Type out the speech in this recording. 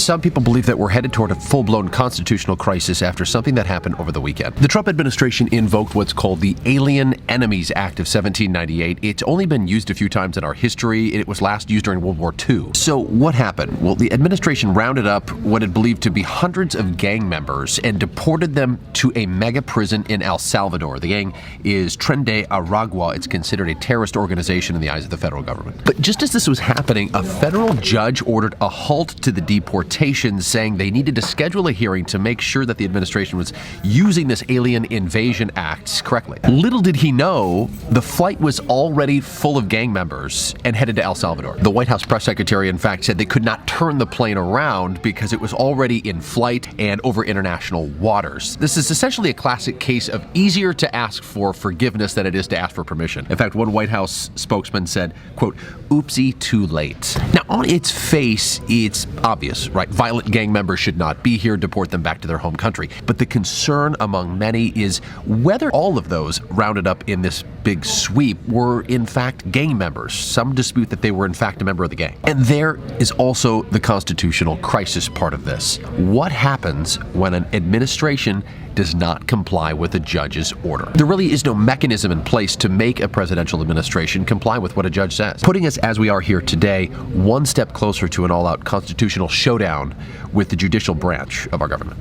Some people believe that we're headed toward a full-blown constitutional crisis after something that happened over the weekend. The Trump administration invoked what's called the Alien Enemies Act of 1798. It's only been used a few times in our history. It was last used during World War II. So what happened? Well, the administration rounded up what it believed to be hundreds of gang members and deported them to a mega prison in El Salvador. The gang is Tren de Aragua. It's considered a terrorist organization in the eyes of the federal government. But just as this was happening, a federal judge ordered a halt to the deportations, saying they needed to schedule a hearing to make sure that the administration was using this Alien Invasion Act correctly. Little did he know, the flight was already full of gang members and headed to El Salvador. The White House press secretary, in fact, said they could not turn the plane around because it was already in flight and over international waters. This is essentially a classic case of easier to ask for forgiveness than it is to ask for permission. In fact, one White House spokesman said, quote, "Oopsie, too late." Now, on its face, it's obvious, right? Violent gang members should not be here, deport them back to their home country. But the concern among many is whether all of those rounded up in this big sweep were in fact gang members. Some dispute that they were in fact a member of the gang. And there is also the constitutional crisis part of this. What happens when an administration does not comply with a judge's order? There really is no mechanism in place to make a presidential administration comply with what a judge says, putting us as we are here today one step closer to an all-out constitutional showdown with the judicial branch of our government.